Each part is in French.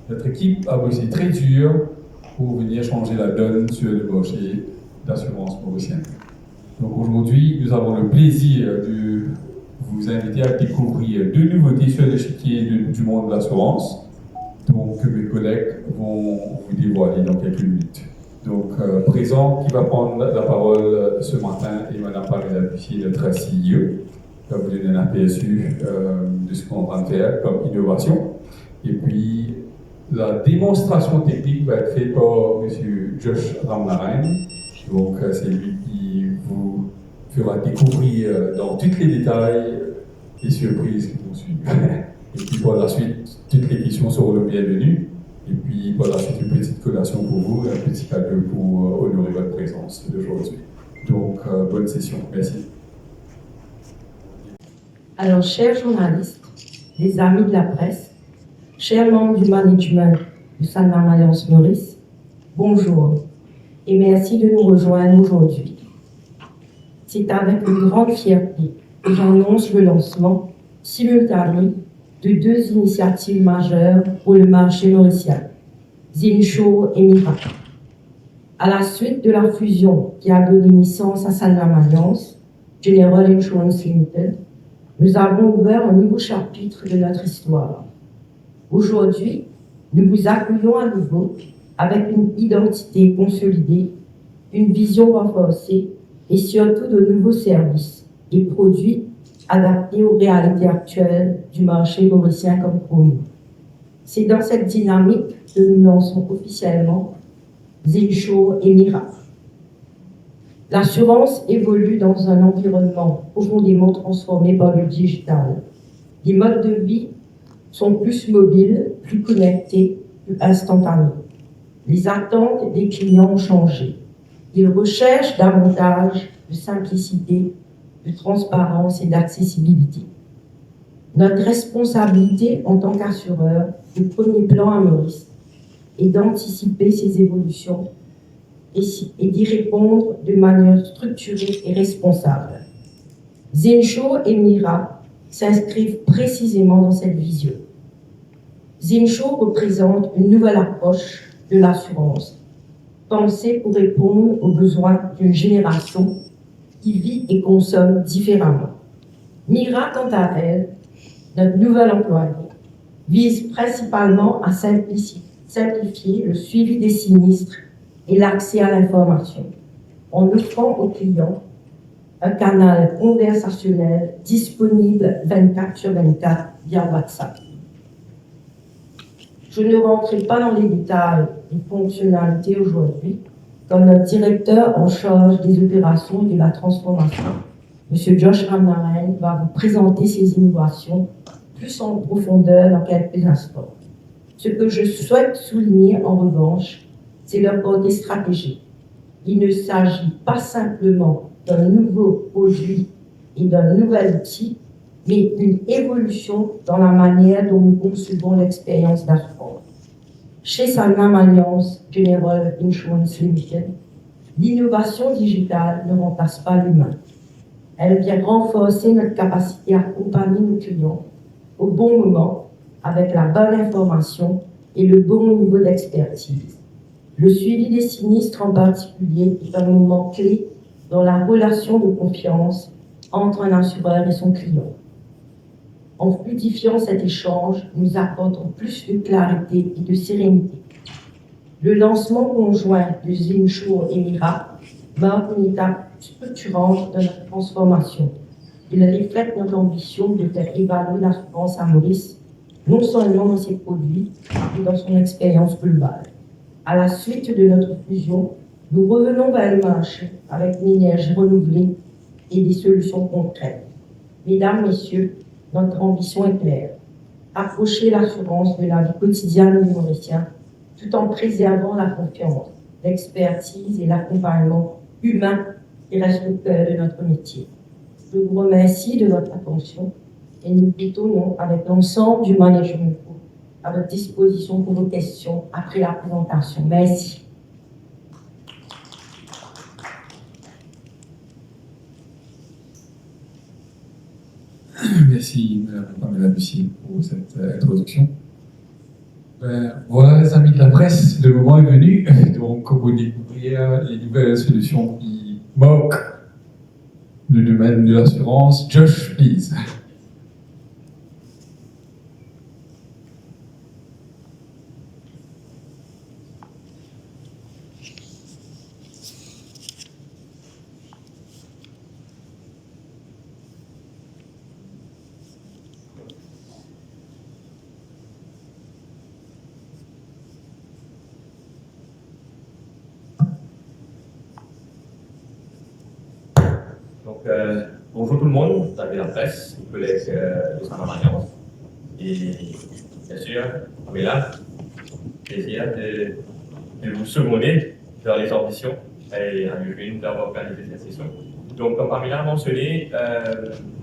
Notre équipe a bossé très dur pour venir changer la donne sur le marché d'assurance mauricien. Donc aujourd'hui, nous avons le plaisir de vous inviter à découvrir deux nouveautés sur l'échiquier du monde de l'assurance, donc que mes collègues vont vous dévoiler dans quelques minutes. Donc, présent, qui va prendre la parole ce matin est Mme Pamela Bussier, notre CEO, qui va vous donner un aperçu de ce qu'on est en train de faire comme innovation. Et puis, la démonstration technique va être faite par M. Josh Ramnarain. Donc, c'est lui qui vous fera découvrir dans tous les détails les surprises qui vont suivre. Et puis, par la suite, toutes les questions seront le bienvenu. Et puis, par la suite, une petite collation pour vous, un petit cadeau pour honorer votre présence d'aujourd'hui. Donc, bonne session. Merci. Alors, chers journalistes, les amis de la presse, chers membres du management de Sanlam Alliance Maurice, bonjour et merci de nous rejoindre aujourd'hui. C'est avec une grande fierté que j'annonce le lancement simultané de deux initiatives majeures pour le marché mauricien, Zinsure et Mira. À la suite de la fusion qui a donné naissance à Sanlam Alliance, General Insurance Limited, nous avons ouvert un nouveau chapitre de notre histoire. Aujourd'hui, nous vous accueillons à nouveau avec une identité consolidée, une vision renforcée et surtout de nouveaux services et produits adaptés aux réalités actuelles du marché mauricien comme promu. C'est dans cette dynamique que nous lançons officiellement Zinsure et Mira. L'assurance évolue dans un environnement profondément transformé par le digital. Les modes de vie sont plus mobiles, plus connectés, plus instantanés. Les attentes des clients ont changé. Ils recherchent davantage de simplicité, de transparence et d'accessibilité. Notre responsabilité en tant qu'assureur, de premier plan à Maurice, est d'anticiper ces évolutions et d'y répondre de manière structurée et responsable. Zinsure et Mira s'inscrivent précisément dans cette vision. Zinsure représente une nouvelle approche de l'assurance, pensée pour répondre aux besoins d'une génération qui vit et consomme différemment. Mira, quant à elle, notre nouvel employé, vise principalement à simplifier le suivi des sinistres et l'accès à l'information, en offrant aux clients un canal conversationnel disponible 24/24 via WhatsApp. Je ne rentrerai pas dans les détails des fonctionnalités aujourd'hui, comme notre directeur en charge des opérations et de la transformation, M. Josh Ramnarain, va vous présenter ces innovations plus en profondeur dans quelques instants. Ce que je souhaite souligner en revanche, c'est leur portée stratégique. Il ne s'agit pas simplement d'un nouveau produit et d'un nouvel outil, mais d'une évolution dans la manière dont nous concevons l'expérience d'assurance. Chez Sanlam Alliance General Insurance Limited, l'innovation digitale ne remplace pas l'humain. Elle vient renforcer notre capacité à accompagner nos clients au bon moment, avec la bonne information et le bon niveau d'expertise. Le suivi des sinistres en particulier est un moment clé dans la relation de confiance entre un assureur et son client. En fluidifiant cet échange, nous apportons plus de clarité et de sérénité. Le lancement conjoint de Zinsure et Mira marque une étape structurante de notre transformation. Il reflète notre ambition de faire évaluer l'assurance à Maurice, non seulement dans ses produits, mais dans son expérience globale. À la suite de notre fusion, nous revenons vers le marché avec une énergie renouvelée et des solutions concrètes. Mesdames, Messieurs, notre ambition est claire. Approcher l'assurance de la vie quotidienne des Mauriciens tout en préservant la confiance, l'expertise et l'accompagnement humain qui reste au cœur de notre métier. Je vous remercie de votre attention et nous détenons avec l'ensemble du management à votre disposition pour vos questions après la présentation. Merci. Merci Mme Pamela Bussier pour cette introduction. Voilà les amis de la presse, le moment est venu. Donc pour découvrir les nouvelles solutions qui moquent le domaine de l'assurance. Josh, please. Donc, bonjour tout le monde, vous avez la presse, les collègues de Sana Alliance. Et bien sûr, Pamela, plaisir de vous seconder dans les ambitions et à Eugène d'avoir organisé cette session. Donc, comme Pamela a mentionné,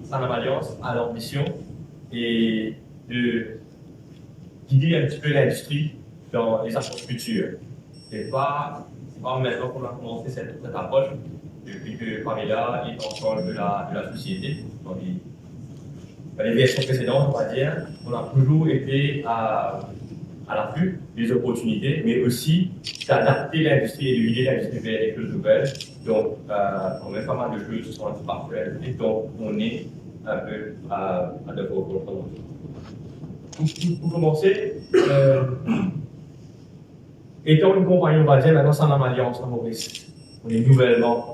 Sana Alliance a l'ambition de guider un petit peu l'industrie dans les approches futures. C'est pas maintenant qu'on a commencé cette approche. Depuis que Pamela est en charge de la société, dans les versions précédentes, on va dire, on a toujours été à l'affût des opportunités, mais aussi d'adapter l'industrie et de guider l'industrie vers les choses nouvelles. Donc, on met pas mal de choses sur la parfaite, et donc on est un peu à devoir. Pour commencer, étant une compagnie, on va dire, maintenant Sana Alliance à Maurice, on est nouvellement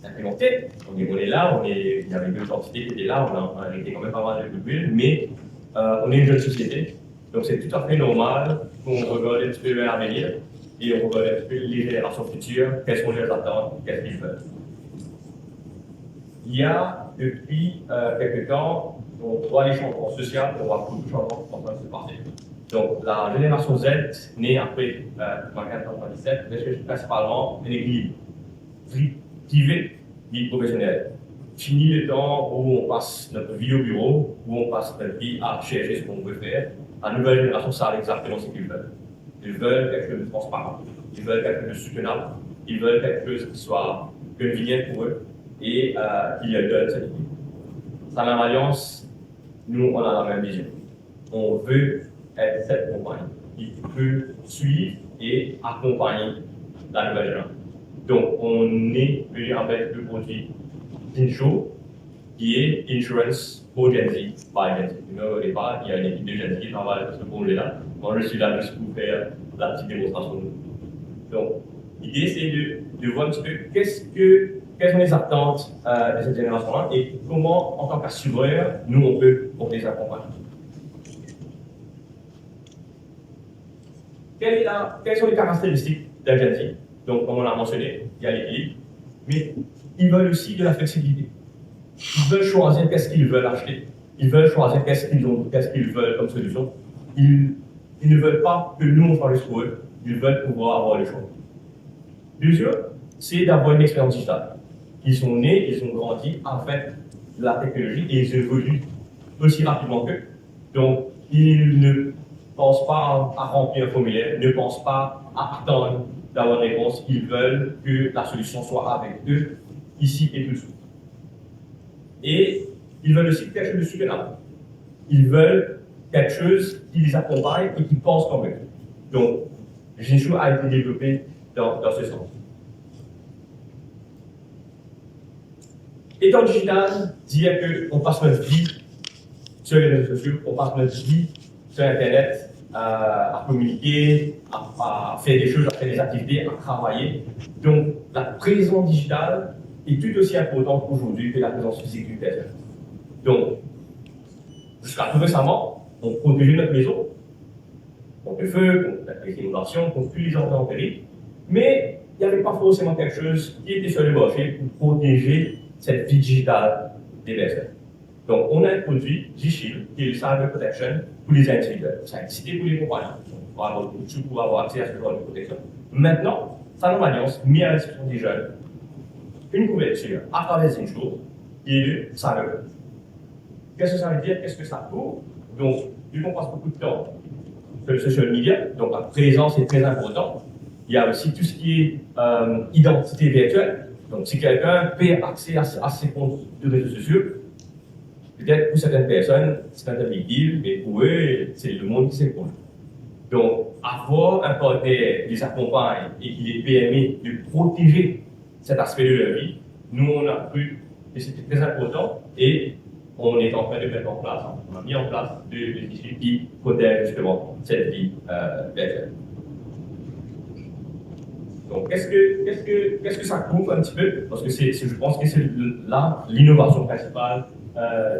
implémenté. On est là, il y avait deux entités qui étaient là, on a été quand même pas mal de goodwill, mais on est une jeune société, donc c'est tout à fait normal qu'on regarde un petit peu l'avenir et on regarde un petit peu les générations futures, quelles sont leurs attentes, qu'est-ce qu'ils veulent. Il y a depuis quelques temps, on voit les changements sociaux, on voit beaucoup de changements en train de se passer. Donc la génération Z, née après 1997, recherche principalement un équilibre privé, vie professionnelle. Fini le temps où on passe notre vie au bureau, où on passe notre vie à chercher ce qu'on veut faire. La nouvelle génération savent exactement ce qu'ils veulent. Ils veulent quelque chose de transparent, ils veulent quelque chose de soutenable, ils veulent quelque chose qui soit convenient pour eux et qui leur donne cette vie. Sana Alliance, nous, on a la même vision. On veut être cette compagnie qui peut suivre et accompagner la nouvelle génération. Donc, on est venu avec le produit Insure, qui est Insurance for Gen Z by Gen Z. Au départ, il y a une équipe de Gen Z qui travaille sur ce projet-là. Moi, je suis là juste pour faire la petite démonstration. Donc, l'idée, c'est de voir un petit peu quelles sont les attentes de cette génération-là et comment, en tant qu'assureur, nous, on peut les accompagner. Quelles sont les caractéristiques d'un Gen Z? Donc, comme on l'a mentionné, il y a l'équilibre, mais ils veulent aussi de la flexibilité. Ils veulent choisir qu'est-ce qu'ils veulent acheter. Ils veulent choisir qu'est-ce qu'ils veulent comme solution. Ils ne veulent pas que nous, on choisisse pour eux. Ils veulent pouvoir avoir le choix. Deuxième, c'est d'avoir une expérience digitale. Ils sont nés, ils ont grandi avec la technologie et ils évoluent aussi rapidement qu'eux. Donc, ils ne pensent pas à remplir un formulaire, ne pensent pas à attendre d'avoir une réponse. Ils veulent que la solution soit avec eux, ici et tout de suite. Et ils veulent aussi quelque chose de soutenable. Ils veulent quelque chose qui les accompagne et qui pense comme eux. Donc, Ginshu a été développé dans ce sens. Étant digital, dire qu'on passe notre vie sur les réseaux sociaux, on passe notre vie sur Internet, à communiquer, à faire des choses, à faire des activités, à travailler. Donc, la présence digitale est tout aussi importante aujourd'hui que la présence physique d'une personne. Donc, jusqu'à tout récemment, on protégeait notre maison contre le feu, contre les inondations, contre tous les intempéries, mais il n'y avait pas forcément quelque chose qui était sur le marché pour protéger cette vie digitale des personnes. Donc, on a un produit, G-Shield, qui est le Cyber Protection pour les individuels. C'est incité pour les compagnies. On va avoir accès à ce genre de protection. Maintenant, Sana Alliance met à la disposition des jeunes une couverture à travers une chose qui est le Cyber. Qu'est-ce que ça veut dire? Qu'est-ce que ça couvre? Donc, vu qu'on passe beaucoup de temps sur le social media, donc la présence est très importante. Il y a aussi tout ce qui est identité virtuelle. Donc, si quelqu'un perd accès à ses comptes de réseaux sociaux, peut-être pour certaines personnes, c'est un big deal, mais pour eux, c'est le monde qui s'écroule. Donc, avoir un partenaire qui les accompagne et qui les permet de protéger cet aspect de leur vie, nous, on a cru que c'était très important et on est en train de mettre en place, on a mis en place des dispositifs qui protègent justement cette vie virtuelle. Donc, qu'est-ce que ça couvre un petit peu? Parce que je pense que c'est là l'innovation principale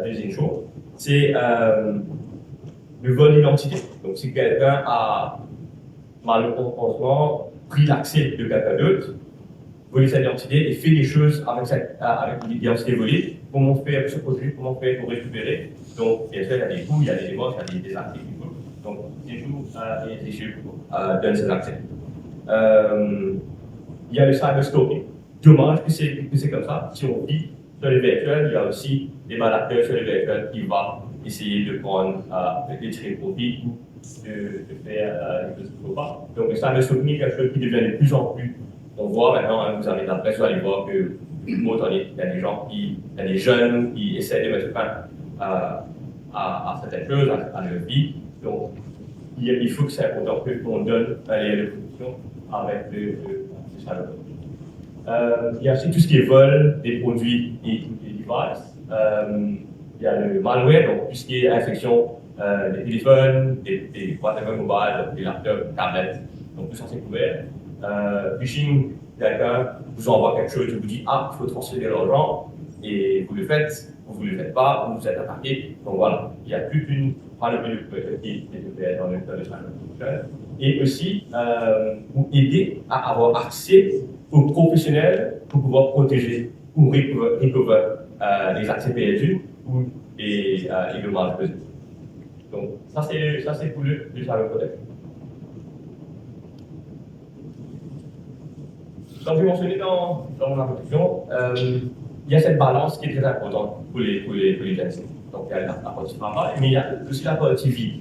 des Zincho. C'est le vol d'identité. Donc, si quelqu'un a malheureusement pris l'accès de quelqu'un d'autre, volé sa identité et fait des choses avec l'identité volée, comment faire pour se protéger, comment faire pour récupérer. Donc, bien sûr, il y a des coûts, il y a des démarches, il y a des actes. Donc, Zincho et Zincho donnent ces accès. Il y a le cyberstalking. Dommage que c'est comme ça. Si on vit sur les virtuels, il y a aussi des malacteurs sur les virtuels qui vont essayer de prendre, de tirer profit ou de faire des choses qu'il ne faut pas. Donc le cyberstalking est quelque chose qui devient de plus en plus. On voit maintenant, vous avez la presse, vous allez voir que il y a des gens il y a des jeunes qui essaient de mettre fin à certaines choses, à leur vie. Donc il faut que c'est important qu'on donne les fonctions avec le cyberstalking. Il y a aussi tout ce qui est vol des produits et des devices. Il y a le malware, donc tout ce qui est infection des téléphones, des téléphones mobiles, des laptops, tablettes, donc tout ça c'est couvert. Phishing, quelqu'un vous envoie quelque chose et vous dit ah, il faut transférer l'argent et vous le faites, ou vous ne le faites pas, ou vous êtes attaqué. Donc voilà, il y a toute une panoplie de couverture qui est faite dans le cyberstalking. Et aussi, vous aider à avoir accès aux professionnels pour pouvoir protéger ou recover les accès perdus et le mal pesé. Donc, ça c'est pour le cyberprotect. Comme j'ai mentionné dans mon introduction, il y a cette balance qui est très importante pour les jeunes. Donc, il y a la partie travail, mais il y a aussi la partie vie.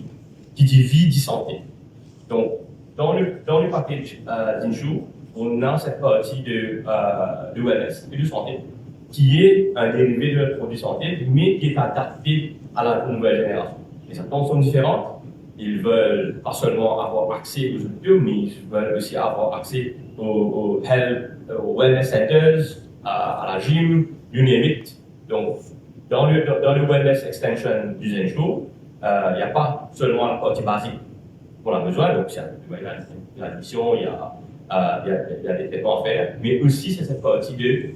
Qui dit vie, dit santé. Donc, dans le package Zincho, on a cette partie de wellness et de santé, qui est un dérivé de notre produit santé, mais qui est adapté à la nouvelle génération. Les attentes sont différentes. Ils veulent pas seulement avoir accès aux hôpitaux, mais ils veulent aussi avoir accès aux wellness centers, à la gym, you name it. Donc, dans le wellness extension du Zincho, il n'y a pas seulement la partie basique qu'on a besoin, donc il y a l'admission, il y a des traitements à faire, mais aussi c'est cette partie de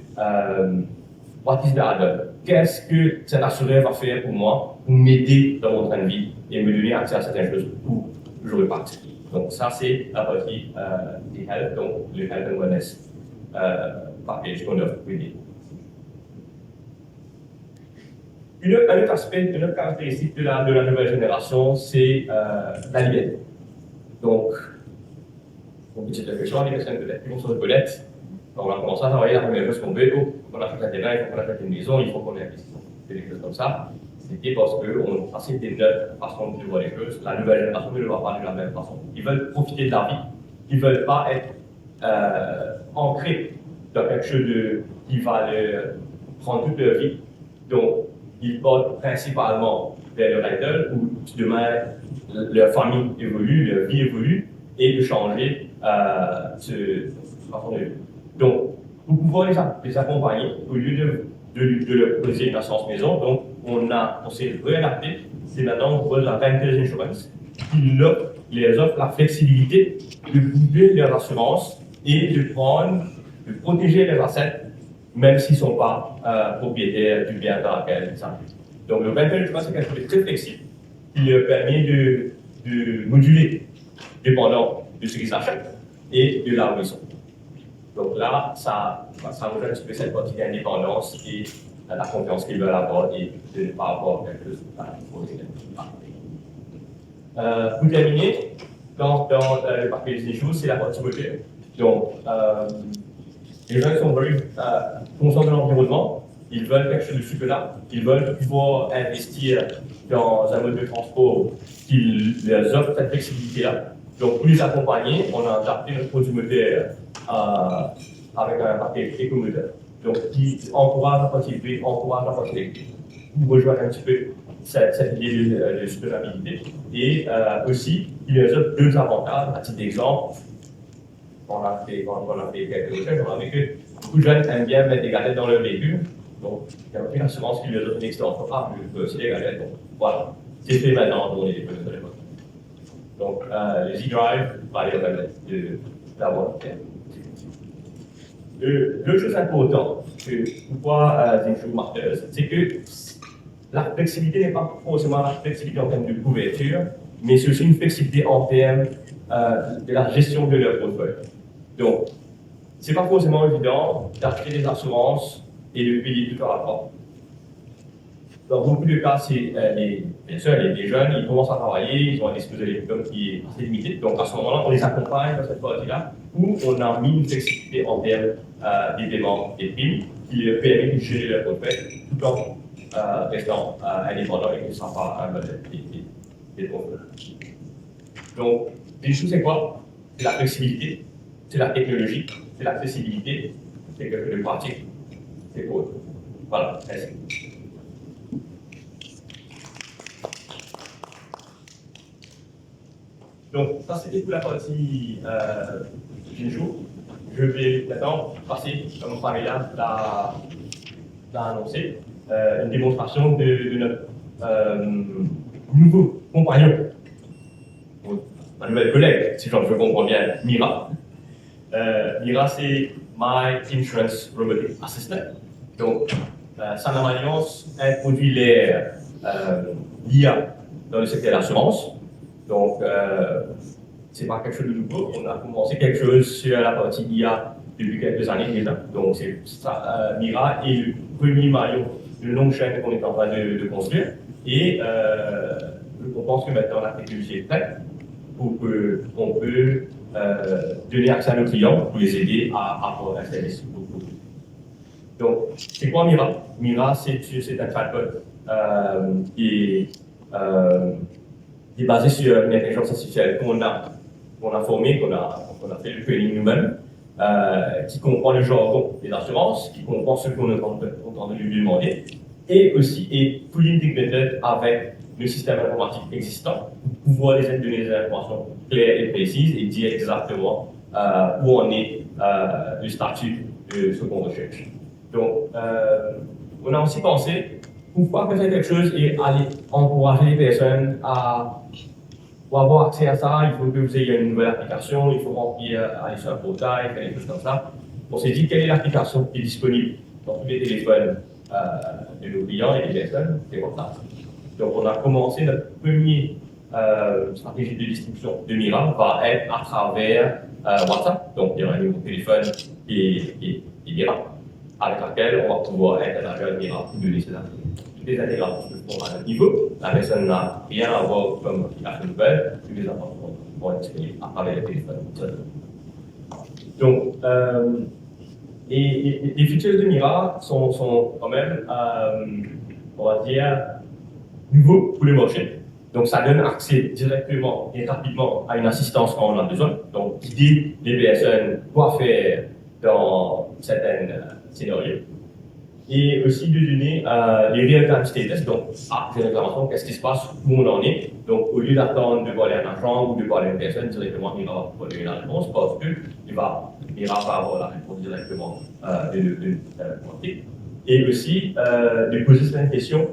what is the add-on? Qu'est-ce que cet assureur va faire pour moi, pour m'aider dans mon train de vie et me donner accès à certaines choses où je reparte. Donc ça c'est la partie du health, donc le health and wellness package qu'on offre pour aider. Un autre aspect, une autre caractéristique de la nouvelle génération, c'est la liberté. Donc, une petite réflexion, les personnes peut-être qui vont se reconnaître. On a commencé à travailler la première chose qu'on veut, on a fait un terrain, il faut qu'on achète une maison, il faut qu'on ait des choses comme ça. C'était parce que c'était notre façon de voir les choses. La nouvelle génération ne le voit pas de la même façon. Ils veulent profiter de la vie, ils ne veulent pas être ancrés dans quelque chose qui va leur prendre toute leur vie. Donc, ils portent principalement vers le rental où demain leur famille évolue, leur vie évolue et de changer cette façon de vivre. Donc, pour pouvoir les accompagner, au lieu de leur proposer une assurance maison, donc on s'est réadapté. C'est maintenant on propose la Rental Insurance qui les offre la flexibilité de bouger leur assurance et de protéger leurs assets même s'ils ne sont pas propriétaires du bien dans lequel ils sont. Donc le Rental Insurance, c'est quelque chose de très flexible qui leur permet de moduler dépendant de ce qu'ils achètent et de là où ils sont. Donc là, ça rejoint un petit peu cette partie d'indépendance et la confiance qu'ils veulent avoir et de ne pas avoir quelque chose pour terminer, dans le paquet des choses, c'est la partie moteur. Donc, les gens sont vraiment conscients de l'environnement, ils veulent quelque chose de super, ils veulent pouvoir investir dans un mode de transport qui leur offre cette flexibilité-là. Donc, pour les accompagner, on a adapté notre produit moteur avec un paquet écomoteur. Donc, qui encourage la partie électrique, encourage la partie électrique. Pour rejoindre un petit peu cette idée de soutenabilité. Et aussi, il y a deux avantages. À titre d'exemple, quand on a fait quelques recherches, on a vu que beaucoup de jeunes aiment bien mettre des gadgets dans leur véhicule. Donc, il y a aucune assurance qu'il y a une extension. Ah, je peux aussi des gadgets. Donc, voilà. C'est fait maintenant dans les téléphone. Donc, le Z-Drive va les permettre d'avoir l'autre chose importante que pourquoi c'est une chose marqueuse, c'est que la flexibilité n'est pas forcément la flexibilité en termes de couverture, mais c'est aussi une flexibilité en termes de la gestion de leur portefeuille. Donc, c'est pas forcément évident d'acheter des assurances et de payer tout à la fois. Dans beaucoup de cas, c'est bien sûr, les jeunes, ils commencent à travailler, ils ont un exposé de l'income qui est assez limité. Donc, à ce moment-là, on les accompagne dans cette partie-là, où on a mis une flexibilité en termes des paiements des primes qui leur permet de gérer leur portefeuille tout en restant indépendant et que ça ne soit pas un modèle des portefeuilles. Donc, les choses, c'est quoi? C'est la flexibilité, c'est la technologie, c'est l'accessibilité, c'est quelque chose de pratique, c'est cool. Voilà, merci. Donc, ça c'était pour la partie du jour. Je vais maintenant passer, comme Maria l'a annoncé, une démonstration de notre nouveau compagnon, ma nouvelle collègue, si je comprends bien, Mira. Mira, c'est My Insurance Robotic Assistant. Donc, Sanlam Alliance introduit l'IA dans le secteur de l'assurance. Donc, c'est pas quelque chose de nouveau. On a commencé quelque chose sur la partie IA depuis quelques années déjà. Donc, Mira est le premier maillon de longue chaîne qu'on est en train de construire. Et on pense que maintenant la technologie est prête pour qu'on peut donner accès à nos clients pour les aider à avoir un service. Donc, c'est quoi Mira? Mira, c'est un chatbot qui est basé sur une intelligence artificielle qu'on a formée, qu'on a fait le training nous-mêmes, qui comprend le jargon des assurances, qui comprend ce qu'on est en train de lui demander, et aussi est fully integrated avec le système informatique existant pour pouvoir les donner des informations claires et précises et dire exactement où en est le statut de ce qu'on recherche. Donc, on a aussi pensé pourquoi faire quelque chose et aller encourager les personnes pour avoir accès à ça, il faut que vous ayez une nouvelle application, il faut aller sur un portail, faire des choses comme ça. On s'est dit quelle est l'application qui est disponible dans tous les téléphones de nos clients et des personnes, c'est WhatsApp. Donc on a commencé notre première stratégie de distribution de Mira va être à travers WhatsApp. Donc il y aura un numéro de téléphone et Mira, avec laquelle on va pouvoir interagir avec Mira pour donner ces infos. Les intégrations se font à notre niveau. La personne n'a rien à voir comme application nouvelle. Toutes les informations vont être disponibles à travers le téléphone. Donc, les features de Mira sont quand même, on va dire, nouveaux pour le marché. Donc, ça donne accès directement et rapidement à une assistance quand on a besoin. Donc, guider les personnes quoi faire dans certains scénarios. Et aussi de donner les real-time status, donc, j'ai une réclamation, qu'est-ce qui se passe, où on en est. Donc, au lieu d'attendre de voir un agent ou de voir une personne directement, il va pouvoir donner la réponse parce qu'il va avoir la réponse directement de et aussi de poser certaines questions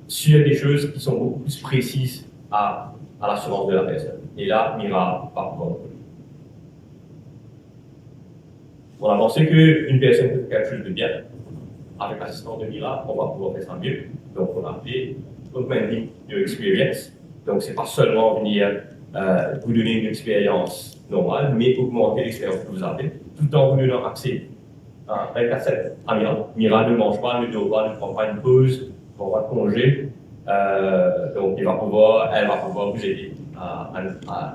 sur des choses qui sont beaucoup plus précises à l'assurance de la personne. Et là, Mira va pouvoir. On a pensé qu'une personne peut faire quelque chose de bien. Avec l'assistant de Mira, on va pouvoir faire ça mieux. Donc, on a appelé Augmenting Your Experience. Donc, c'est pas seulement venir vous donner une expérience normale, mais augmenter l'expérience que vous avez, tout en vous donnant accès à 24/7 à Mira. Mira ne mange pas, ne dort pas, ne prend pas une pause, ne prend pas de congé. Donc, elle va pouvoir vous aider à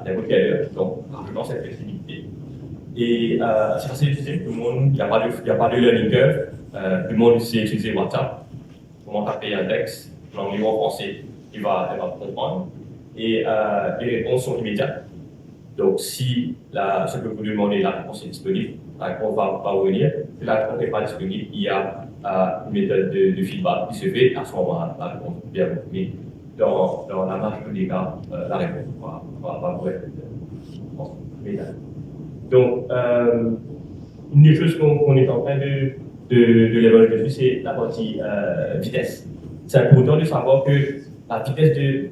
n'importe quelle heure. Donc, largement, cette flexibilité. Et c'est facile d'utiliser. Tout le monde, il n'y a pas de learning curve. Tout le monde sait utiliser WhatsApp. Comment taper un texte, l'anglais ou en français, elle va comprendre. Et les réponses sont immédiates. Donc, si ce que vous demandez, la réponse est disponible, la réponse va revenir. Si la réponse n'est pas disponible, il y a une méthode de feedback qui se fait. À ce moment-là, la réponse vient. Mais dans la marge des cas, la réponse va vous être, je pense, médaille. Donc, une des choses qu'on est en train de l'évaluer dessus, c'est la partie vitesse. C'est important de savoir que la vitesse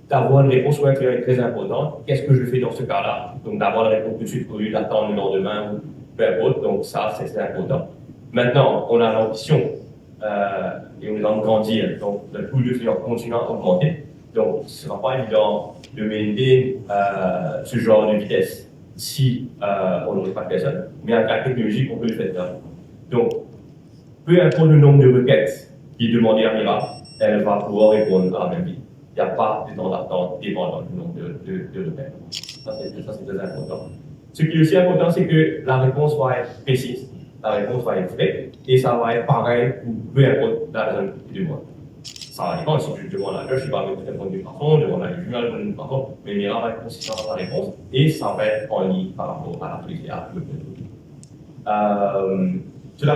d'avoir une réponse soit est très importante. Qu'est-ce que je fais dans ce cas-là? Donc, d'avoir la réponse tout de suite au lieu d'attendre le lendemain ou peu importe. Donc, ça, c'est important. Maintenant, on a l'ambition et on est en train de grandir. Donc, le pool de clients continue à augmenter. Donc, ce ne sera pas évident de maintainer ce genre de vitesse si on n'aurait pas de personne, mais avec la technologie, on peut le faire. Donc, peu importe le nombre de requêtes qui est demandé à Mira, elle va pouvoir répondre à la même vie. Il n'y a pas de temps d'attente dépendant du nombre de requêtes. Ça, c'est très important. Ce qui est aussi important, c'est que la réponse va être précise, la réponse va être vraie, et ça va être pareil pour peu importe la personne qui demande. Ça va dépendre si je demande à l'heure, je ne vais pas répondre d'une façon, je demande à l'humain, répondre d'une façon, mais Mira va être consistant dans sa réponse et ça va être en ligne par rapport à la politique. Cela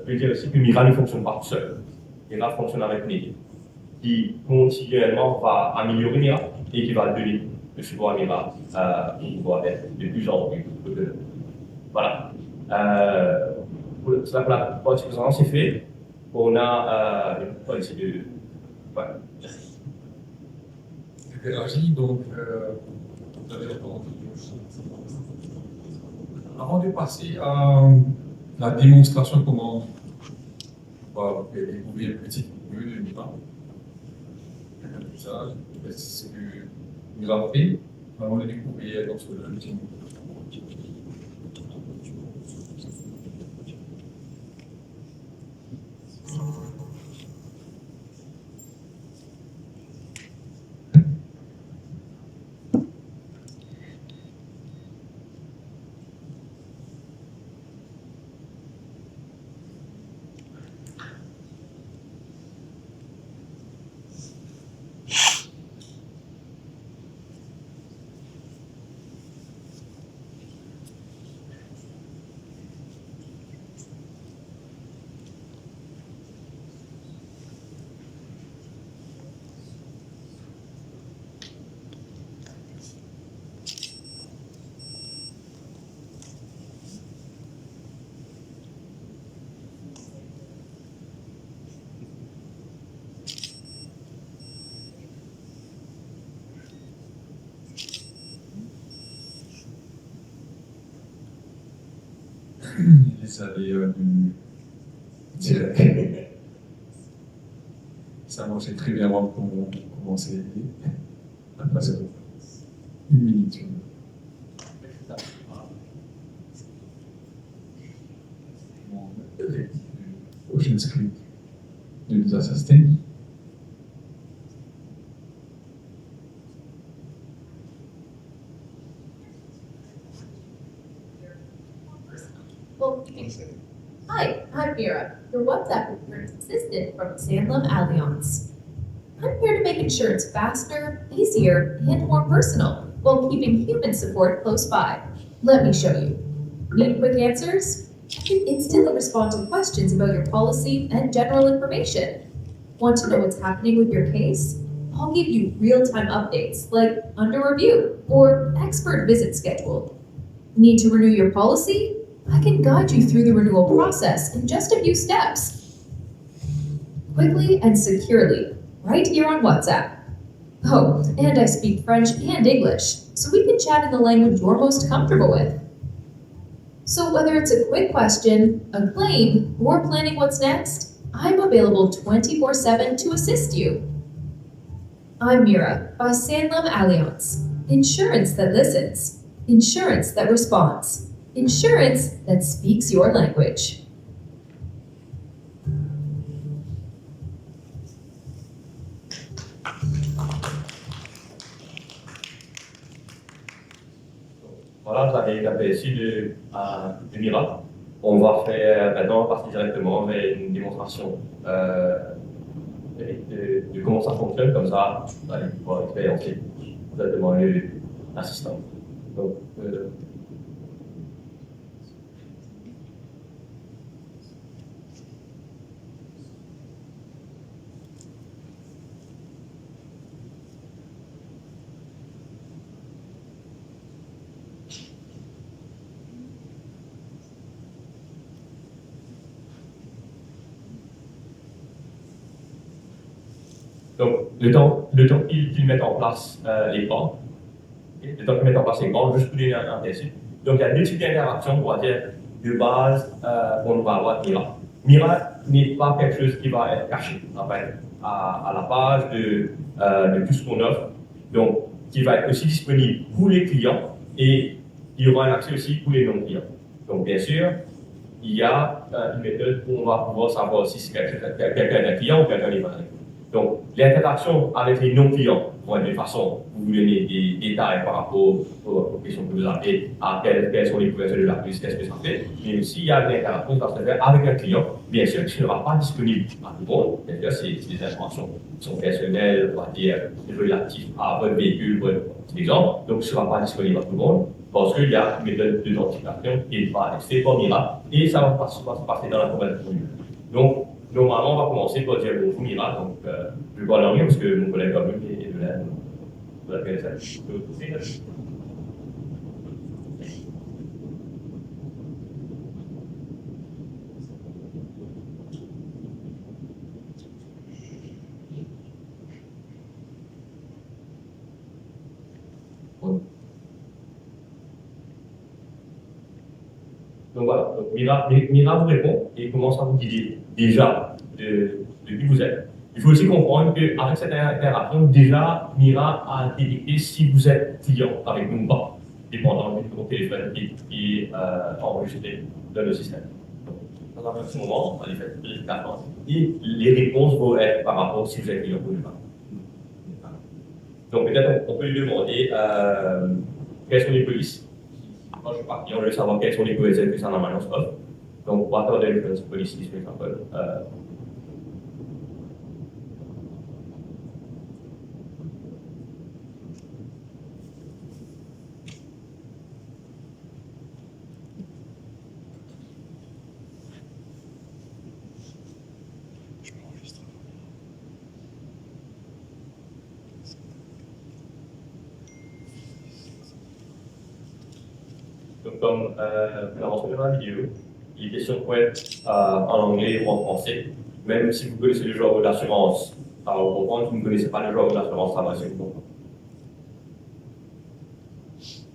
veut dire aussi que Mira ne fonctionne pas tout seul. Mira fonctionne avec une équipe qui continuellement va améliorer Mira et qui va donner le support à Mira pour pouvoir être de plus en plus autonome. Voilà. Pour la partie présence, c'est fait. On a une policy de. Ouais. Interagis, donc, vous avez entendu. Avant de passer à la démonstration, comment on va vous faire découvrir un petit peu de Mira, ce que Mira fait, avant de découvrir dans ce petit moment. Les aléas du direct. Ça marchait très bien avant qu'on commence à passer une minute. Prochain script de nous assister. Well, hi, I'm Mira, your WhatsApp insurance assistant from Sanlam Allianz. I'm here to make insurance faster, easier, and more personal, while keeping human support close by. Let me show you. Need quick answers? I can instantly respond to questions about your policy and general information. Want to know what's happening with your case? I'll give you real-time updates, like under review or expert visit scheduled. Need to renew your policy? I can guide you through the renewal process in just a few steps. Quickly and securely, right here on WhatsApp. Oh, and I speak French and English, so we can chat in the language you're most comfortable with. So whether it's a quick question, a claim, or planning what's next, I'm available 24/7 to assist you. I'm Mira by Sanlam Allianz. Insurance that listens. Insurance that responds. Insurance that speaks your language. Voilà, vous avez l'aperçu de Mira. On va faire maintenant passer directement vers une démonstration de comment ça fonctionne, comme ça vous allez pouvoir expériencer exactement l'assistant. Donc, Donc, le temps qu'ils mettent en place les bancs, le temps qu'ils mettent en place les bancs, juste pour donner un principe. Donc, il y a deux types d'interactions, on va dire, de base qu'on va avoir avec Mira. Mira n'est pas quelque chose qui va être caché en fait, à la page de tout ce qu'on offre. Donc, qui va être aussi disponible pour les clients et il y aura un accès aussi pour les non-clients. Donc, bien sûr, il y a une méthode où on va pouvoir savoir si c'est quelqu'un d'un client ou quelqu'un n'est pas un client. Donc, l'interaction avec les non-clients vont être de façon, vous donnez des détails par rapport aux questions que vous avez, à quelles sont les couvertures de la police, qu'est-ce que ça fait, mais aussi il y a l'interaction qui va se faire avec un client, bien sûr, qui ne sera pas disponible à tout le monde. Bien sûr, c'est des informations qui sont personnelles, on va dire, relatives à votre véhicule, votre exemple, donc ce ne sera pas disponible à tout le monde, parce qu'il y a une méthode d'identification qui va être faite par Mira, et ça va se passer dans la conversation. Donc, normalement, on va commencer par dire bonjour Mira, donc je vais parler en anglais parce que mon collègue comme lui est de l'aide. Vous avez ça. Donc voilà, donc Mira vous répond et commence à vous guider déjà de qui vous êtes. Il faut aussi comprendre qu'avec cette interaction, déjà, Mira a détecté si vous êtes client avec nous ou pas, dépendant du numéro de téléphone qui est enregistré dans le système. Donc, dans un petit moment, on va les faire d'attente et les réponses vont être par rapport si vous êtes client ou pas. Donc peut-être on peut lui demander quelles sont les polices. Moi, je suis pas client, je veux savoir quelles sont les couvertures que ça normalement offre. Donc, what are the insurance policies, for example? Donc, comme vous l'avez mentionné dans la vidéo, les questions peuvent être en anglais ou en français. Même si vous connaissez le genre d'assurance, ça va vous comprendre. Si vous ne connaissez pas le genre d'assurance, ça va aussi vous comprendre.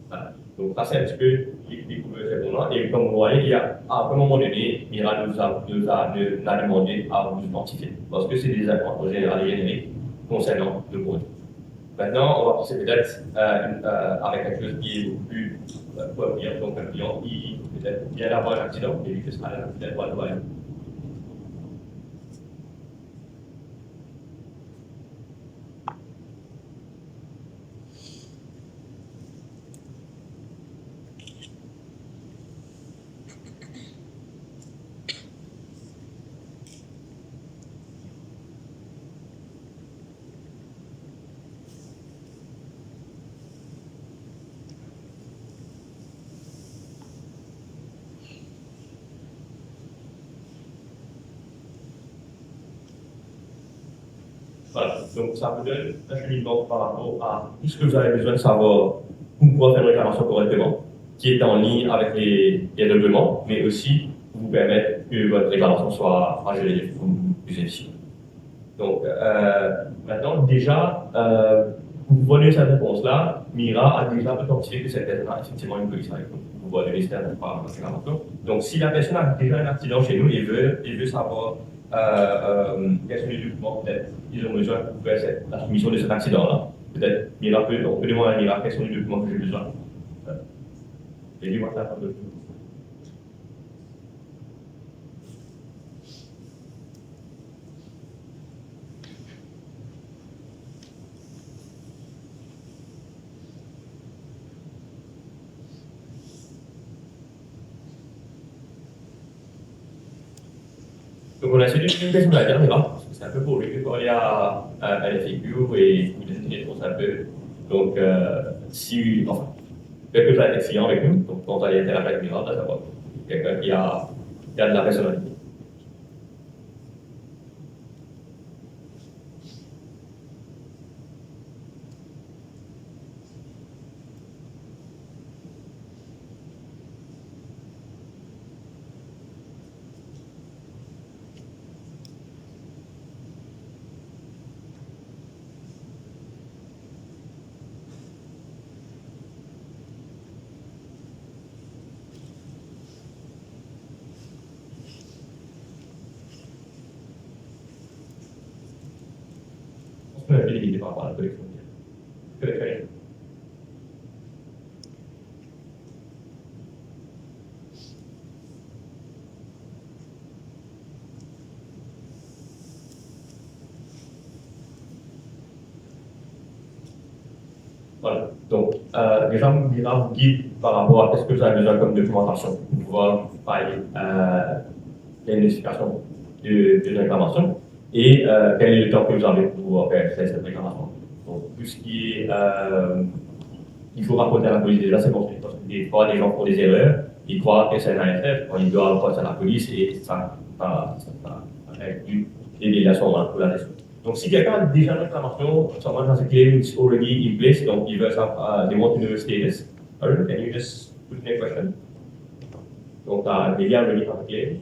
Voilà. Donc, ça, c'est un petit peu les couvertures. Et comme vous voyez, à un moment donné, Mira nous a demandé à vous identifier. Parce que c'est des informations générales génériques concernant le produit. Maintenant, on va passer peut-être avec quelque chose qui est beaucoup plus populaire. Donc, un client qui peut-être vient d'avoir un accident et lui que ce sera un accident ou un Voilà, donc ça vous donne un cheminement par rapport à tout ce que vous avez besoin de savoir pour pouvoir faire une réclamation correctement, qui est en ligne avec les règlements, mais aussi pour vous permettre que votre réclamation soit gérée plus efficient. Donc, maintenant, déjà, pour pouvoir donner cette réponse-là, Mira a déjà identifié que cette personne a effectivement une police avec nous. Vous pouvez donner cette réclamation. Donc, si la personne a déjà un accident chez nous et veut savoir quels sont les documents peut-être ils ont besoin pour faire la soumission de cet accident-là. Peut-être Mira on peut demander à Mira quels sont les documents que j'ai besoin. Et lui, voilà, pas de Donc on a essayé d'utiliser sur la dernière, parce que c'est un peu pour lui de parler à la figure et vous donner des réponses un peu. Donc, si, enfin, quelques uns des clients avec nous, donc quand on va interagir avec Mira, d'avoir quelqu'un qui a de la personnalité. sont un peu limités par rapport à la collection. Voilà. Donc, déjà, Mira vous guide par rapport à ce que vous avez besoin comme documentation pour pouvoir parler la notification de réclamation et quel est le temps que vous avez pour faire cette réclamation. Donc, tout ce qui est. Il faut rapporter à la police déjà, c'est bon. Parce que des fois, les gens font des erreurs, ils croient que c'est un ASF, ils doivent rapporter à la police et ça des déviations pour la gestion. Donc, si quelqu'un a déjà une réclamation, someone has a claim it's already in place, donc ils veulent savoir, they want to know the status. Arun, can you just put in a question? Donc, maybe I already have a claim.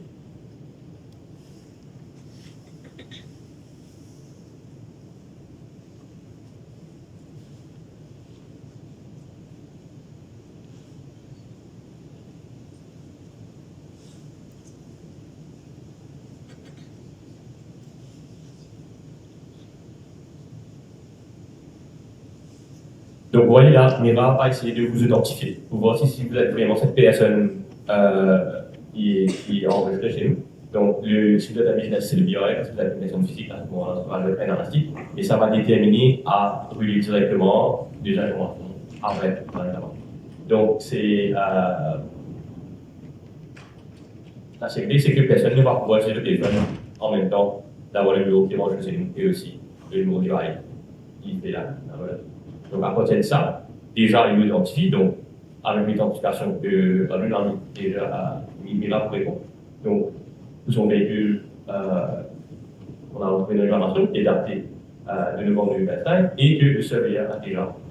Donc, vous voyez là, Mira va essayer de vous identifier pour voir si vous êtes vraiment cette personne qui est enregistrée chez nous. Donc, si vous êtes un business, c'est le BRM, si vous êtes une personne physique, à ce moment-là, ça va être un anastique, et ça va déterminer à brûler directement des informations après l'intervention. Donc, c'est la sécurité, c'est que personne ne va pouvoir utiliser le téléphone en même temps d'avoir le numéro qui est enregistré chez nous et aussi le numéro du bail qui est là. Donc, à partir de ça, déjà, il identifie, donc, avec l'identification que Arun a déjà mis là pour répondre. Donc, son véhicule, on a retrouvé une réclamation qui est datée de novembre 2025 et que le surveillant a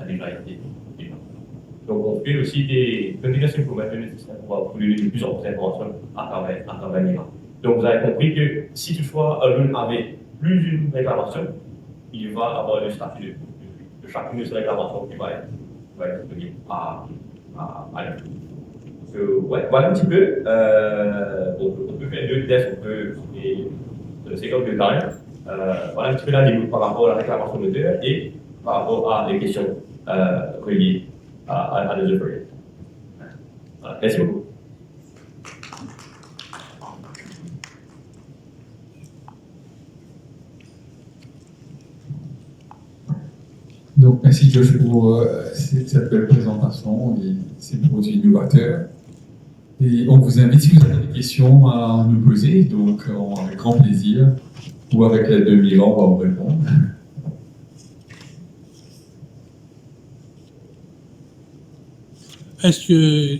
déjà été. Donc, on fait aussi des communications pour mettre le système pour vous donner de plus en plus d'informations à travers Mira. Donc, vous avez compris que si toutefois Arun avait plus d'une réclamation, il va avoir le statut de chacune de ces réclamations qui va être liée à lui. Ouais, voilà un petit peu. On peut faire deux tests, on peut c'est comme le time. Voilà un petit peu la déroute par rapport à la réclamation d'auteur et par rapport à des questions reliées à nos employés. Voilà, merci beaucoup. Donc, merci Josh pour cette belle présentation et ces produits innovateurs. Et on vous invite, si vous avez des questions à nous poser, donc avec grand plaisir, ou avec l'aide de Mira, on va vous répondre. Est-ce que,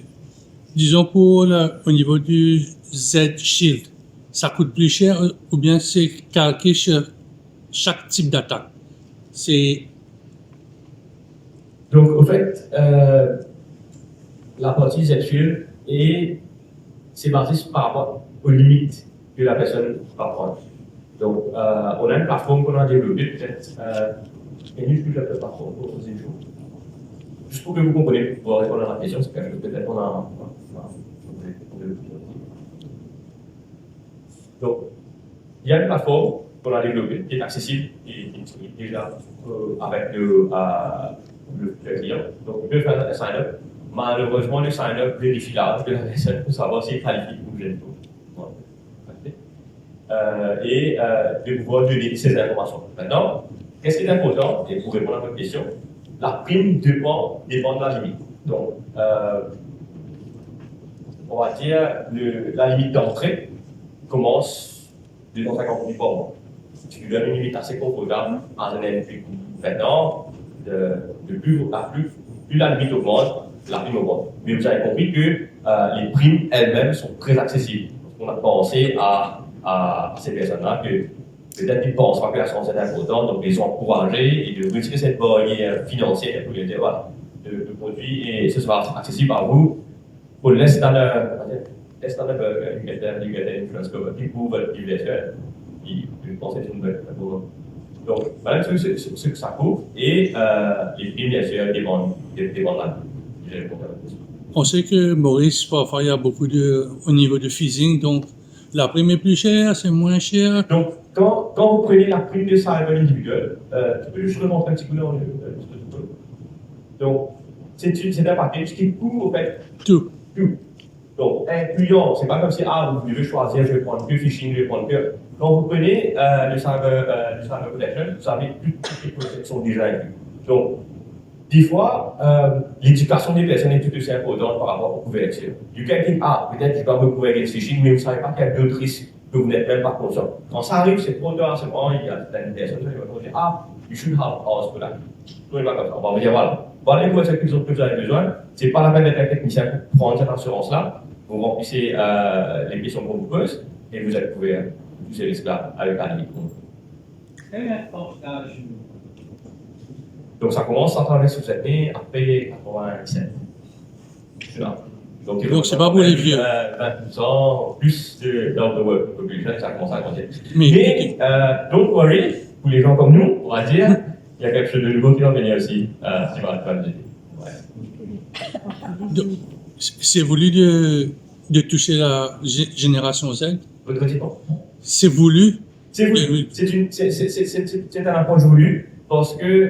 disons au niveau du Z-Shield, ça coûte plus cher ou bien c'est calqué sur chaque type d'attaque? Donc, au fait, la partie Z-Shield c'est basé par rapport aux limites que la personne va prendre. Donc, on a une plateforme qu'on a développée, peut-être, et nous, je la plateforme pour poser des choses. Juste pour que vous compreniez, pour répondre à la question, c'est quelque chose peut-être qu'on a. Donc, il y a une plateforme qu'on a développée qui est accessible et qui est disponible déjà avec le client. Donc, on peut faire un sign-up. Malheureusement, le sign-up vérifie l'âge de la personne pour savoir s'il qualifie pour le et de pouvoir donner ces informations. Maintenant, qu'est-ce qui est important, et pour répondre à votre question, la prime dépend de la limite. Donc, on va dire la limite d'entrée commence de 250 000 par mois. Si tu donnes une limite assez confortable à un NP. Maintenant, plus la limite augmente, la prime augmente. Mais vous avez compris que les primes elles-mêmes sont très accessibles. On a pensé à ces personnes-là que peut-être qu'ils pensent pas que la chance est importante, donc ils sont encouragés et de retirer cette barrière financière pour les dire voilà, le produit et ce sera accessible à vous pour less than a burger, you get an insurance cover. People will give this je pense que c'est une bonne. Donc voilà ce que ça couvre et les primes bien sûr dépendent là. On sait que Maurice, parfois, il y a beaucoup au niveau de phishing, donc la prime est plus chère, c'est moins cher. Donc, quand vous prenez la prime de cyber individuelle, tu peux juste remontrer un petit coup dans le donc, c'est un package qui couvre, en fait, Tout. tout. Donc, incluant, c'est pas comme si, vous devez choisir, je vais prendre que phishing, je vais prendre que. Quand vous prenez le cyber protection, vous avez toutes les protections déjà incluses. Donc, des fois, l'éducation des personnes est tout aussi importante par rapport aux couvertures. You can think, peut-être je dois me couvrir avec phishing, mais vous ne savez pas qu'il y a d'autres risques que vous n'êtes même pas conscient. Quand ça arrive, c'est trop tard, c'est bon, il y a certaines personnes qui vont dire, you should have ours for that. On va comme ça. On va vous dire, voilà les couvertures que vous avez besoin. Ce n'est pas la peine d'être un technicien pour prendre cette assurance-là. Vous remplissez les questions qu'on vous pose et vous êtes couvert tous ces risques-là avec la limite. Donc ça commence à travailler sur cette année après 97. Donc c'est pas pour les vieux. 20% plus de work population, ça commence à grandir. Mais don't worry, pour les gens comme nous, on va dire, il y a quelque chose de nouveau qui va venir aussi. donc, c'est voulu de toucher la génération Z. Votre question. C'est voulu. C'est voulu. C'est un approche voulu parce que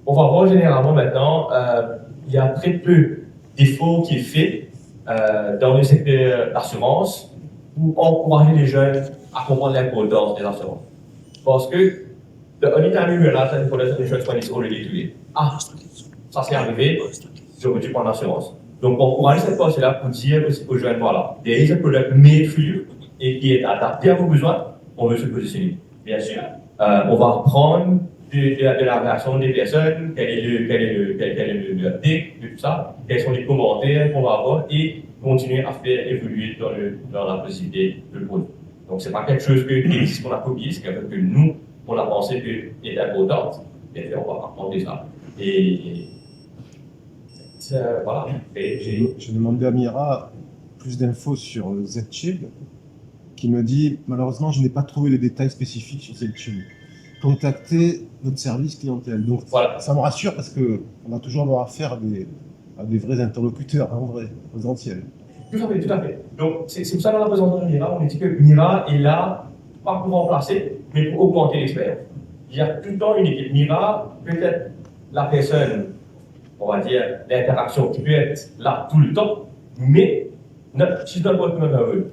on va voir généralement maintenant, il y a très peu d'efforts qui est fait dans le secteur d'assurance pour encourager les jeunes à comprendre l'importance des assurances. Parce que the only time you realize that the insurance money is already too late. Ça s'est arrivé, j'aurais dû prendre l'assurance. Donc, on encourage cette partie-là pour dire aux jeunes, voilà, there is a product made for you et qui est adapté à vos besoins, on veut se positionner. Bien sûr, on va reprendre de la réaction des personnes, quel est le update, de tout ça, quels sont les commentaires qu'on va avoir et continuer à faire évoluer dans la possibilité de le produit. Donc, c'est pas quelque chose qu'on a copié, c'est quelque chose que nous, on a pensé que est importante, et on va apprendre ça. Et voilà. J'ai demandé à Mira plus d'infos sur Z-Shield, qui me dit malheureusement je n'ai pas trouvé les détails spécifiques sur Z-Shield. Contactez notre service clientèle. Donc voilà. Ça me rassure parce qu'on va toujours avoir affaire à des vrais interlocuteurs, en vrai, présentiels. Tout à fait, tout à fait. Donc c'est pour ça que dans la présentation de Mira, on dit que Mira est là, pas pour remplacer, mais pour augmenter l'expérience. Il y a tout le temps une équipe. Mira, peut-être la personne, on va dire, l'interaction qui peut être là tout le temps, mais she's not working on her own.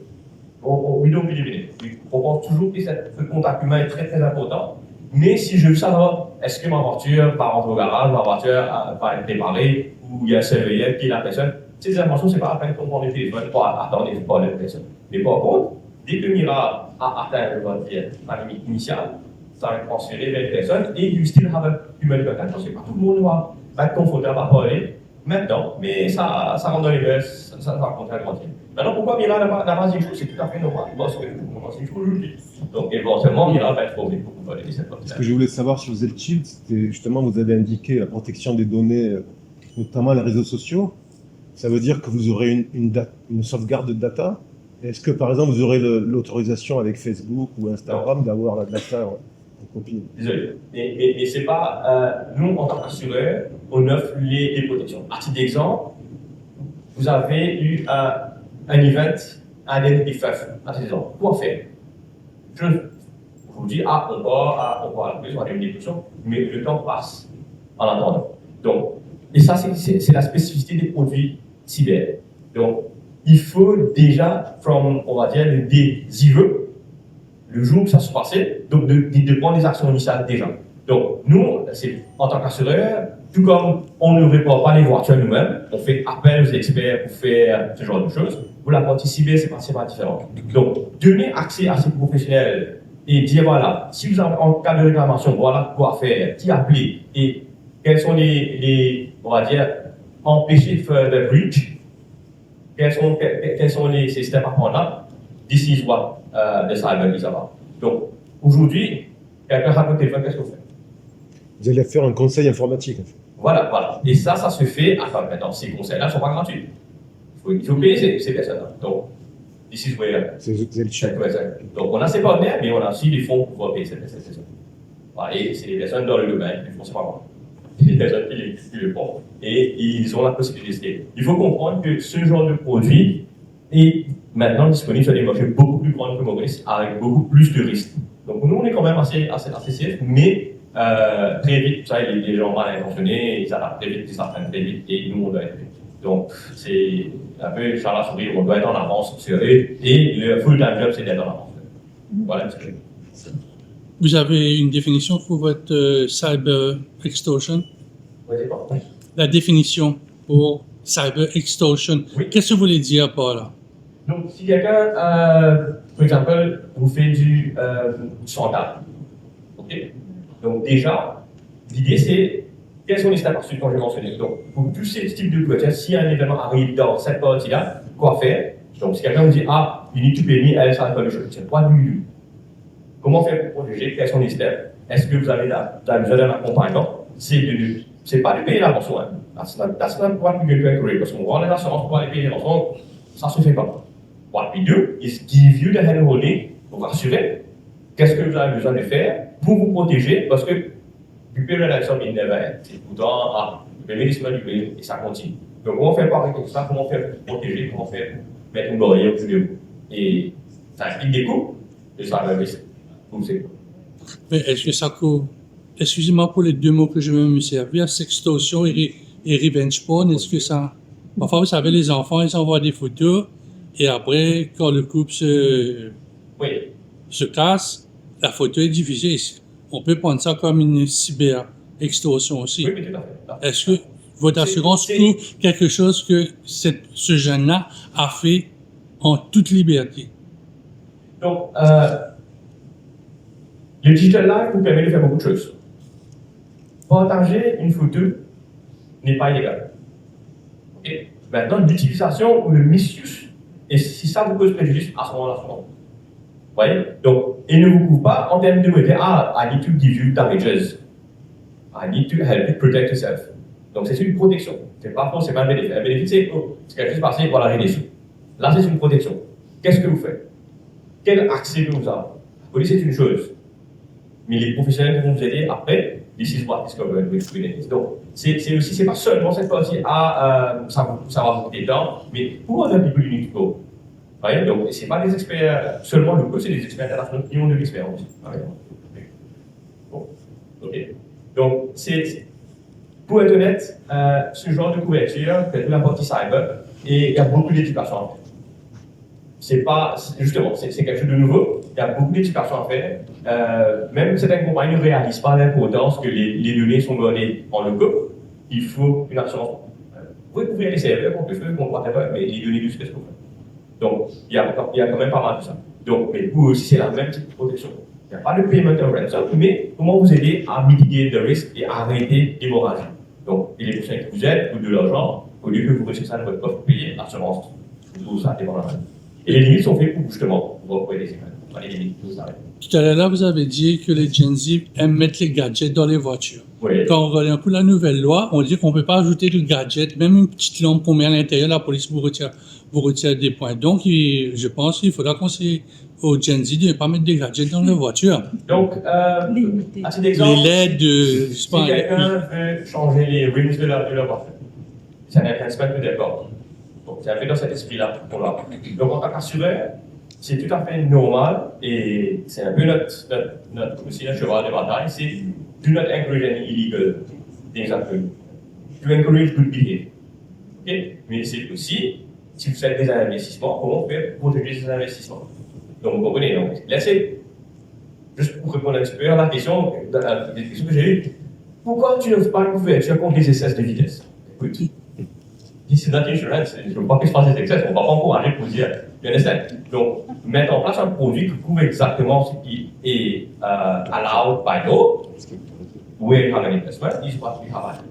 We don't believe in it. On pense toujours que ce contact humain est très très important. Mais si je veux savoir, est-ce que ma voiture va rentrer au garage, ma voiture va être démarrée, ou il y a un surveillant qui est la personne, ces informations, c'est pas la peine qu'on prend le téléphone pour attendre les pas de la personne. Mais par contre, dès que Mira a atteint la limite initiale, ça va être transféré vers la personne et you still have a human contact. Je ne sais pas, tout le monde va être confortable à parler maintenant, mais ça rentre dans les baisses, ça va continuer à grandir. Maintenant, pourquoi Mira n'a pas dit quelque chose, c'est tout à fait normal, parce que tout le monde a dit quelque chose. Donc, éventuellement, Mira va être formé pour parler de cette partie. Ce que je voulais savoir sur Z-Shield, c'était justement, vous avez indiqué la protection des données, notamment les réseaux sociaux. Ça veut dire que vous aurez une sauvegarde de data. Est-ce que, par exemple, vous aurez l'autorisation avec Facebook ou Instagram d'avoir la data en copie? Désolé. Mais c'est pas... nous, en tant qu'assureur, on offre les protections. À titre d'exemple, vous avez eu un event, un identity theft. À titre d'exemple, quoi faire? Je vous dis, on va à la police, on va donner une détection, mais le temps passe en attendant. Donc, et ça, c'est la spécificité des produits cyber. Donc, il faut déjà, on va dire, le day zero, le jour où ça se passait, donc de prendre des actions initiales déjà. Donc, nous, en tant qu'assureur, tout comme on ne répare pas les voitures nous-mêmes, on fait appel aux experts pour faire ce genre de choses. Pour la partie cyber, c'est pas différent. Donc, donner accès à ces professionnels et dire, voilà, si vous avez en cas de réclamation, voilà quoi faire, qui appeler et quels sont on va dire, empêcher de faire the breach, quels sont les systèmes à prendre là, this is what the cyber is about. Donc, aujourd'hui, quelqu'un a un téléphone, qu'est-ce qu'on fait? Vous allez faire un conseil informatique. En fait. Voilà. Et ça se fait, maintenant, ces conseils-là ne sont pas gratuits. Il faut payer ces personnes-là. Donc, this is where... Donc, on a ces partenaires, mais on a aussi des fonds pour pouvoir payer ces personnes. Voilà, et c'est des personnes dans le domaine, les fonds, c'est pas moi. C'est des personnes qui le font. Et ils ont la possibilité. Il faut comprendre que ce genre de produit est maintenant disponible sur des marchés beaucoup plus grands que Mogul. risque avec beaucoup plus de risques. Donc nous, on est quand même assez safe, mais très vite, vous savez, les gens mal intentionnés, ils adaptent très vite, ils s'apprennent très vite, et nous, on doit être vite. Donc c'est un peu Charles la souris, on doit être en avance sur eux, et le full-time job, c'est d'être en avance. Voilà ce que Vous avez une définition pour votre cyber extortion? Oui, c'est bon. La définition pour cyber extortion, Oui. qu'est-ce que vous voulez dire par là? Donc, si quelqu'un, par exemple, vous fait du chantage, ok? Donc déjà, l'idée c'est quels sont les steps ensuite quand j'ai mentionné. Donc, pour tous ces types de couverture, si un événement arrive dans cette partie-là, quoi faire? Donc, si quelqu'un vous dit, ah, you need to pay me, else I'll call the shots. What do you do? Comment faire pour protéger? Quels sont les steps? Est-ce que vous avez besoin d'un accompagnement? C'est pas de payer la rançon. Hein. That's not what we're going to encourage. Parce qu'on voit les assurances pour aller payer les rançons, ça se fait pas. What we do is give you the hand-holding pour vous rassurer qu'est-ce que vous avez besoin de faire pour vous protéger, parce que du période d'action, il never end. C'est tout le temps, le médicament du pays, et ça continue. Donc, comment faire par exemple ça, comment faire pour protéger, comment faire pour mettre une barrière au-dessus de vous. Et ça implique des coûts, et ça va investir. Vous savez. Mais est-ce que ça coûte? Excusez-moi pour les deux mots que je vais me servir, sextorsion et revenge porn, est-ce que ça... Parfois, vous savez, les enfants, ils envoient des photos, et après, quand le couple se casse, la photo est diffusée. On peut prendre ça comme une cyber-extorsion aussi. Oui, mais tout à fait. Est-ce que votre assurance couvre quelque chose que ce jeune-là a fait en toute liberté? Donc, le digital life vous permet de faire beaucoup de choses. Partager une photo n'est pas illégal. Okay? Maintenant, l'utilisation ou le misuse, et si ça vous cause préjudice, à ce moment-là, c'est bon. Vous voyez? Donc, il ne vous couvre pas en termes de me dire, I need to give you damages. I need to help you protect yourself. Donc, c'est une protection. C'est pas faux, c'est pas un bénéfice. Un bénéfice, c'est quelque chose passé, voilà, j'ai des sous. Là, c'est une protection. Qu'est-ce que vous faites? Quel accès que vous avez? La police, c'est une chose. Mais les professionnels vont vous aider après, this is what is covered with Kubernetes. Donc, c'est pas seulement cette partie, ça va vous coûter temps, mais pour other people you need to go. Voyez, donc, c'est pas des experts seulement locaux, c'est des experts internationaux qui ont de l'expérience. Bon, ok. Donc, pour être honnête, ce genre de couverture, c'est la partie cyber, et il y a beaucoup d'éducation à faire. Justement, c'est quelque chose de nouveau. Il y a beaucoup d'éducation à faire. Même certaines compagnies ne réalisent pas l'importance que les données sont gardées en local. Il faut une assurance. Vous pouvez couvrir les serveurs, on peut faire, on whatever, mais les données du space qu'on fait. Donc, il y a quand même pas mal de ça. Donc, mais vous aussi, c'est la même type de protection. Il n'y a pas de payment of ransom, mais comment vous aider à mitiguer le risque et à arrêter l'hémorragie. Donc, et les personnes qui vous aident, ou de l'argent, au lieu que vous recevez ça de votre poche pour payer l'assurance, tout ça dépend de la main. Et les limites sont faites pour justement vous retrouver des événements. Les limites, tout ça. Tout à l'heure, vous avez dit que les Gen Z aiment mettre les gadgets dans les voitures. Oui. Quand on regarde un peu la nouvelle loi, on dit qu'on ne peut pas ajouter de gadgets, même une petite lampe qu'on met à l'intérieur, la police vous retire des points. Donc, je pense qu'il faudra conseiller aux Gen Z de ne pas mettre des gadgets dans leur voiture. Donc, à titre d'exemple, les LED, si quelqu'un veut changer les rims de leur voiture, c'est un enhancement de d'accord. Donc, c'est un peu dans cet esprit-là qu'on va. Donc, en tant qu'assureur, c'est tout à fait normal et c'est un peu notre cheval de bataille, c'est do not encourage any illegal things happening. To encourage good behavior. Okay? Mais c'est aussi, si vous faites des investissements, comment faire pour protéger ces investissements. Donc, vous comprenez, donc, laissez, juste pour répondre un petit peu à la question que j'ai eue, pourquoi tu n'offres pas une couverture contre les excès de vitesse? Écoute, this is not insurance, je ne veux pas que je fasse des excès, on ne va pas encourager pour dire, you understand? Donc, mettre en place un produit qui couvre exactement ce qui est allowed by law, where you have an investment, is what we have.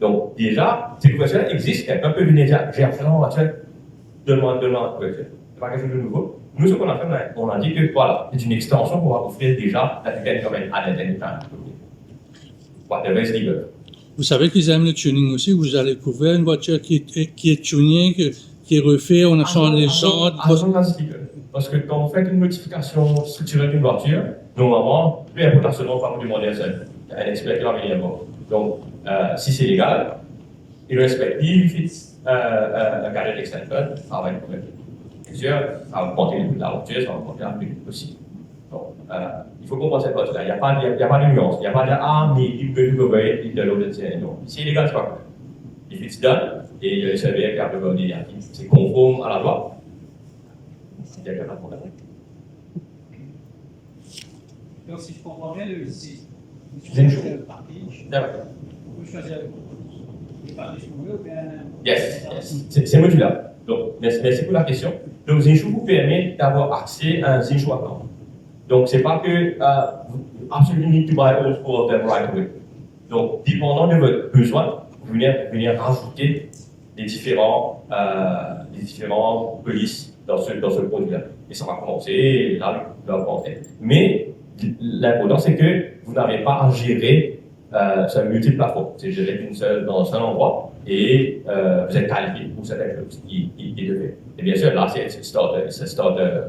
Donc, déjà, ces couvertures existent, quelqu'un peut venir dire, j'ai acheté dans ma voiture, donne-moi une couverture. C'est pas quelque chose de nouveau. Nous, ce qu'on a fait, on a dit que voilà, c'est une extension qu'on va offrir déjà la tutelle comme un identifiant. Whatever is legal. Vous savez qu'ils aiment le tuning aussi. Vous allez couvrir une voiture qui est tunée, qui est refaite, on a changé les jantes. Parce que quand vous faites une modification structurelle d'une voiture, normalement, peu importe l'assurance, on va vous demander un expert qui va venir voir. Donc, si c'est légal, irrespective, if it's a gadget extension, ça va être correct. Bien sûr, ça va augmenter le coût de la voiture, ça va augmenter la plus vite possible. Donc, il faut comprendre cette partie-là. Il n'y a pas de nuance. Il n'y a pas de ah, mais il peut nous envoyer de l'autre tiers. Non. Ici, les gars, c'est pas grave. Il fait done et il y a le surveillant qui a regardé. C'est conforme à la loi. Il n'y a pas de problème. Donc, si je comprends bien, C'est une chose. le parking, D'accord. on peut choisir le parking qu'on veut ou bien. Yes, yes. C'est modulaire. Donc, merci pour la question. Donc, Zinchou vous permet d'avoir accès à un Zinchou account. Donc, c'est pas que vous absolument need to buy all four of them right away. Donc, dépendant de votre besoin, vous venez rajouter les différents polices dans ce produit-là. Et ça va commencer là, en fait. Mais l'important, c'est que vous n'avez pas à gérer sur multi-plateforme. C'est géré dans un seul endroit et vous êtes qualifié pour cette chose qui est de fait. Et bien sûr, là, c'est start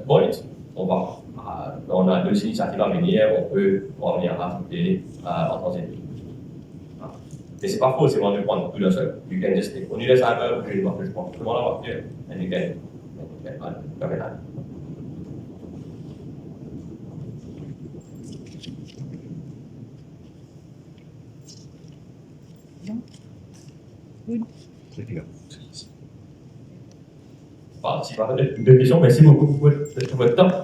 point. On a deux initiatives à venir, on va venir rajouter en transit. Mais c'est pas faux, c'est vraiment de prendre tout d'un seul. You can just take only the cyber, ou je prends tout le monde à la voiture, and you can come in. Très clair. Voilà, si vous avez deux questions, merci beaucoup pour votre temps.